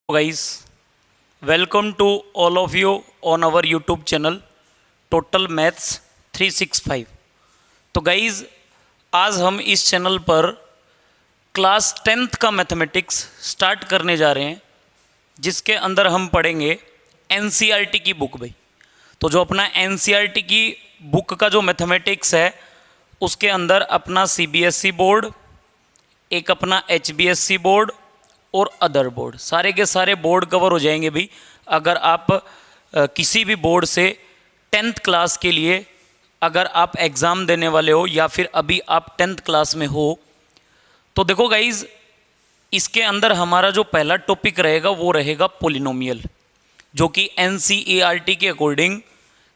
guys, welcome to all of you on our YouTube channel Total Maths 365। तो guys आज हम इस channel पर क्लास 10th का मैथमेटिक्स स्टार्ट करने जा रहे हैं, जिसके अंदर हम पढ़ेंगे NCERT की बुक भाई। तो जो अपना NCERT की बुक का जो मैथमेटिक्स है उसके अंदर अपना CBSE बोर्ड, एक अपना HBSC बोर्ड और अदर बोर्ड, सारे के सारे बोर्ड कवर हो जाएंगे भाई। अगर आप किसी भी बोर्ड से 10th क्लास के लिए अगर आप एग्ज़ाम देने वाले हो या फिर अभी आप 10th क्लास में हो, तो देखो गाइज इसके अंदर हमारा जो पहला टॉपिक रहेगा वो रहेगा पोलिनोमियल, जो कि NCERT के अकॉर्डिंग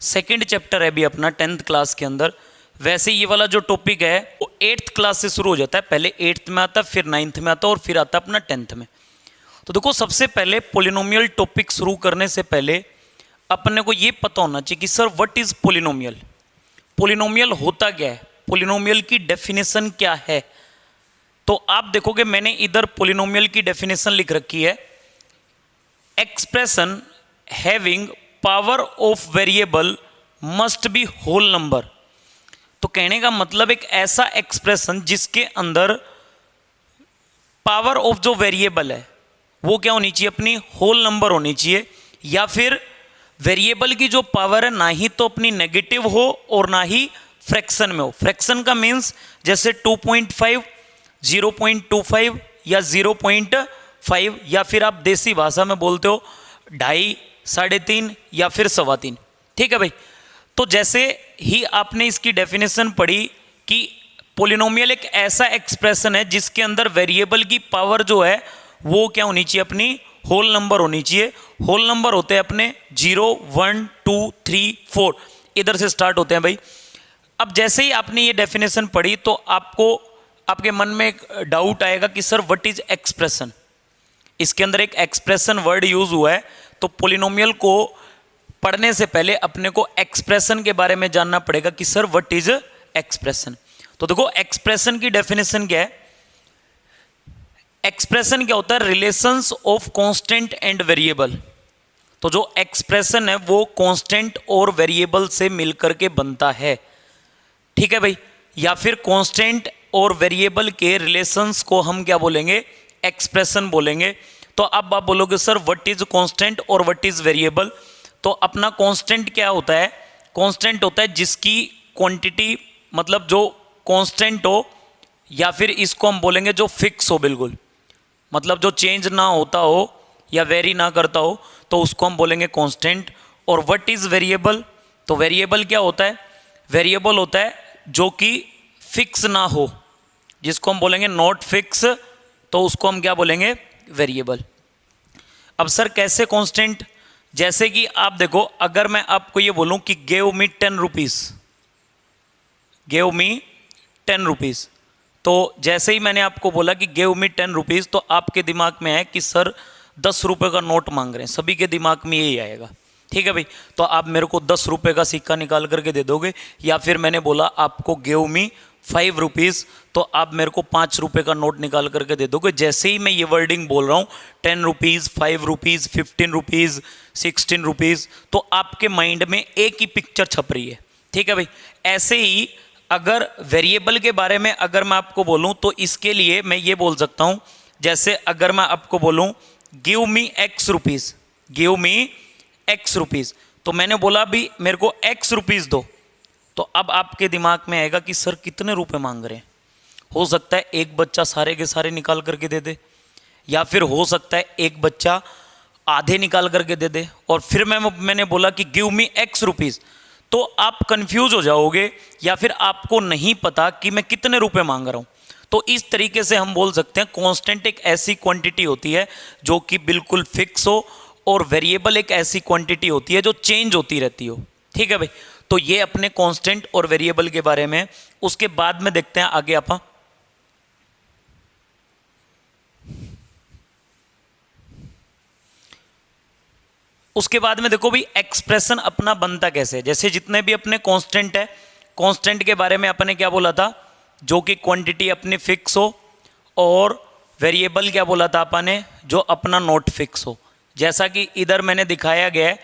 सेकंड चैप्टर है भी अपना 10th क्लास के अंदर। वैसे ये वाला जो टॉपिक है वो 8th क्लास से शुरू हो जाता है, पहले 8th में आता है, फिर 9th में आता है और फिर आता है अपना 10th में। तो देखो सबसे पहले पोलिनोमियल टॉपिक शुरू करने से पहले अपने को ये पता होना चाहिए कि sir what is polynomial, polynomial होता क्या है, पोलिनोमियल की डेफिनेशन क्या है। तो आप देखोगे मैंने इधर पोलिनोमियल की डेफिनेशन लिख रखी है, expression having power of variable must be whole number. तो कहने का मतलब एक ऐसा एक्सप्रेशन जिसके अंदर पावर ऑफ जो वेरिएबल है वो क्या होनी चाहिए, अपनी होल नंबर होनी चाहिए, या फिर वेरिएबल की जो पावर है ना ही तो अपनी नेगेटिव हो और ना ही फ्रैक्शन में हो। फ्रैक्शन का मीन्स जैसे 2.5, 0.25 या 0.5, या फिर आप देसी भाषा में बोलते हो 2.5, 3.5 या फिर 3.25। ठीक है भाई। तो जैसे ही आपने इसकी डेफिनेशन पढ़ी कि पोलिनोमियल एक ऐसा एक्सप्रेशन है जिसके अंदर वेरिएबल की पावर जो है वो क्या होनी चाहिए, अपनी होल नंबर होनी चाहिए। होल नंबर होते हैं अपने 0, 1, 2, 3, 4, इधर से स्टार्ट होते हैं भाई। अब जैसे ही आपने ये डेफिनेशन पढ़ी तो आपको आपके मन में एक डाउट आएगा कि सर व्हाट इज एक्सप्रेशन। इसके अंदर एक एक्सप्रेशन वर्ड यूज हुआ है, तो पोलिनोमियल को पढ़ने से पहले अपने को एक्सप्रेशन के बारे में जानना पड़ेगा कि सर व्हाट इज एक्सप्रेशन। तो देखो एक्सप्रेशन की डेफिनेशन क्या है, एक्सप्रेशन क्या होता है, relations of constant and variable. तो जो एक्सप्रेशन है वो कांस्टेंट और वेरिएबल से मिलकर के बनता है। ठीक है भाई, या फिर कांस्टेंट और वेरिएबल के रिलेशंस को हम क्या बोलेंगे, एक्सप्रेशन बोलेंगे। तो अब आप बोलोगे सर व्हाट इज कांस्टेंट और व्हाट इज वेरिएबल। तो अपना कांस्टेंट क्या होता है, कांस्टेंट होता है जिसकी क्वांटिटी मतलब जो कांस्टेंट हो, या फिर इसको हम बोलेंगे जो फिक्स हो, बिल्कुल मतलब जो चेंज ना होता हो या वेरी ना करता हो, तो उसको हम बोलेंगे कांस्टेंट। और व्हाट इज वेरिएबल, तो वेरिएबल क्या होता है, वेरिएबल होता है जो कि फिक्स ना हो, जिसको हम बोलेंगे नॉट फिक्स, तो उसको हम क्या बोलेंगे, वेरिएबल। अब सर कैसे कांस्टेंट, जैसे कि आप देखो अगर मैं आपको ये बोलूं कि gave me 10 rupees, gave me 10 rupees, तो जैसे ही मैंने आपको बोला कि गेव मी 10 रुपीज़, तो आपके दिमाग में है कि सर 10 रुपये का नोट मांग रहे हैं, सभी के दिमाग में यही आएगा। ठीक है भाई, तो आप मेरे को 10 रुपये का सिक्का निकाल करके दे दोगे, या फिर मैंने बोला आपको गेव मी 5 रुपीज़, तो आप मेरे को 5 रुपये का नोट निकाल करके दे दोगे। जैसे ही मैं ये वर्डिंग बोल रहा हूँ 10 रुपीज़, 5 रुपीज़, 15 रुपीज़, 16 रुपीज़, तो आपके माइंड में एक ही पिक्चर छप रही है। ठीक है भाई, ऐसे ही अगर वेरिएबल के बारे में अगर मैं आपको बोलूँ तो इसके लिए मैं ये बोल सकता हूँ, जैसे अगर मैं आपको बोलूँ give me x rupees, give me x rupees, तो मैंने बोला भी मेरे को x रुपीज़ दो, तो अब आपके दिमाग में आएगा कि सर कितने रुपए मांग रहे हैं। हो सकता है एक बच्चा सारे के सारे निकाल करके दे दे, या फिर हो सकता है एक बच्चा आधे निकाल करके दे दे, और फिर मैंने बोला कि गिव मी x रुपीज़, तो आप कंफ्यूज हो जाओगे, या फिर आपको नहीं पता कि मैं कितने रुपए मांग रहा हूँ। तो इस तरीके से हम बोल सकते हैं कांस्टेंट एक ऐसी क्वांटिटी होती है जो कि बिल्कुल फिक्स हो, और वेरिएबल एक ऐसी क्वांटिटी होती है जो चेंज होती रहती हो। ठीक है भाई, तो ये अपने कांस्टेंट और वेरिएबल के बारे में। उसके बाद में देखते हैं आगे आप, उसके बाद में देखो भाई एक्सप्रेशन अपना बनता कैसे है। जैसे जितने भी अपने कांस्टेंट है, कांस्टेंट के बारे में अपने क्या बोला था, जो कि क्वांटिटी अपनी फिक्स हो और वेरिएबल क्या बोला था अपन ने, जो अपना नॉट फिक्स हो। जैसा कि इधर मैंने दिखाया गया है,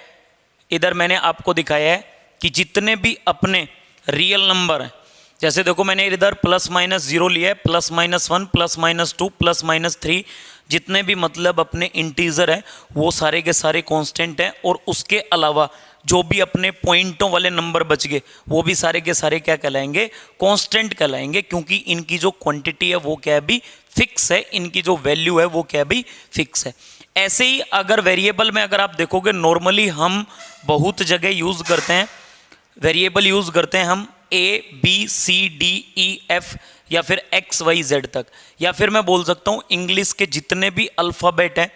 इधर मैंने आपको दिखाया है कि जितने भी अपने रियल नंबर हैं, जैसे देखो मैंने इधर प्लस माइनस जीरो लिया है, plus minus one, plus minus two, plus minus three, जितने भी मतलब अपने इंटीजर हैं वो सारे के सारे कांस्टेंट हैं। और उसके अलावा जो भी अपने पॉइंटों वाले नंबर बच गए वो भी सारे के सारे क्या कहलाएंगे, कांस्टेंट कहलाएंगे, क्योंकि इनकी जो क्वांटिटी है वो क्या भी फिक्स है, इनकी जो वैल्यू है वो क्या भी फिक्स है। ऐसे ही अगर वेरिएबल में अगर आप देखोगे, नॉर्मली हम बहुत जगह यूज करते हैं वेरिएबल, यूज करते हैं हम ABCDEF या फिर XYZ तक, या फिर मैं बोल सकता हूँ इंग्लिश के जितने भी अल्फ़ाबेट हैं,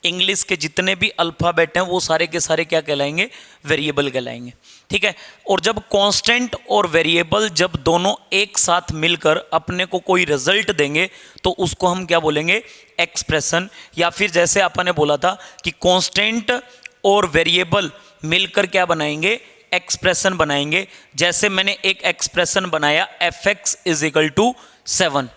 इंग्लिश के जितने भी अल्फ़ाबेट हैं वो सारे के सारे क्या कहलाएंगे, वेरिएबल कहलाएंगे। ठीक है। और जब कांस्टेंट और वेरिएबल जब दोनों एक साथ मिलकर अपने को कोई रिजल्ट देंगे तो उसको हम क्या बोलेंगे, एक्सप्रेशन। या फिर जैसे अपन ने बोला था कि कांस्टेंट और वेरिएबल मिलकर क्या बनाएंगे, एक्सप्रेशन बनाएंगे। जैसे मैंने एक एक्सप्रेशन बनाया fx इज इक्वल टू 7,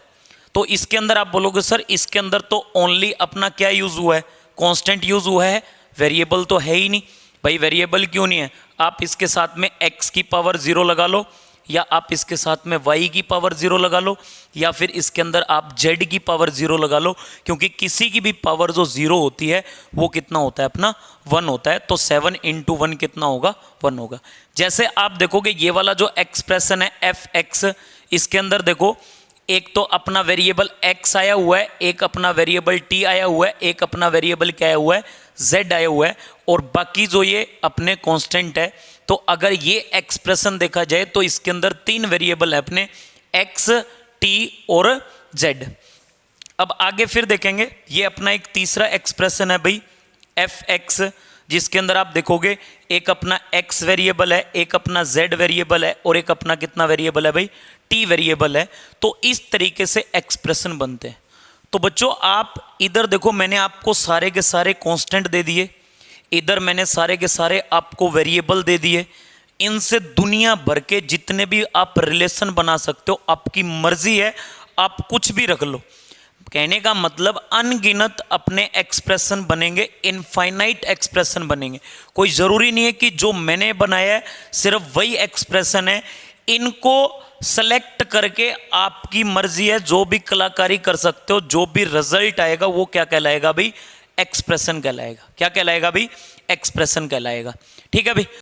तो इसके अंदर आप बोलोगे सर इसके अंदर तो ओनली अपना क्या यूज हुआ है, कांस्टेंट यूज हुआ है, वेरिएबल तो है ही नहीं। भाई वेरिएबल क्यों नहीं है, आप इसके साथ में x की पावर 0 लगा लो, या आप इसके साथ में y की पावर 0 लगा लो, या फिर इसके अंदर आप z की पावर 0 लगा लो, क्योंकि किसी की भी पावर जो 0 होती है वो कितना होता है, अपना 1 होता है। तो 7 इंटू 1 कितना होगा, 1 होगा। जैसे आप देखोगे ये वाला जो एक्सप्रेशन है fx, इसके अंदर देखो एक तो अपना वेरिएबल x आया हुआ है, एक अपना वेरिएबल t आया हुआ है, एक अपना वेरिएबल क्या आया हुआ है, z आया हुआ है, और बाकी जो ये अपने कांस्टेंट है। तो अगर ये एक्सप्रेशन देखा जाए तो इसके अंदर 3 वेरिएबल है अपने x, t और z। अब आगे फिर देखेंगे, ये अपना एक तीसरा एक्सप्रेशन है भाई fx, जिसके अंदर आप देखोगे एक अपना x वेरिएबल है, एक अपना z वेरिएबल है, और एक अपना कितना वेरिएबल है भाई, t वेरिएबल है। तो इस तरीके से एक्सप्रेशन बनते हैं। तो बच्चों आप इधर देखो, मैंने आपको सारे के सारे कांस्टेंट दे दिए, इधर मैंने सारे के सारे आपको वेरिएबल दे दिए। इनसे दुनिया भर के जितने भी आप रिलेशन बना सकते हो, आपकी मर्जी है, आप कुछ भी रख लो। कहने का मतलब अनगिनत अपने एक्सप्रेशन बनेंगे, इनफाइनाइट एक्सप्रेशन बनेंगे। कोई ज़रूरी नहीं है कि जो मैंने बनाया है सिर्फ वही एक्सप्रेशन है। इनको सेलेक्ट करके आपकी मर्जी है, जो भी कलाकारी कर सकते हो, जो भी रिजल्ट आएगा वो क्या कहलाएगा भाई, एक्सप्रेशन कहलाएगा। क्या कहलाएगा भाई, एक्सप्रेशन कहलाएगा। ठीक है भाई।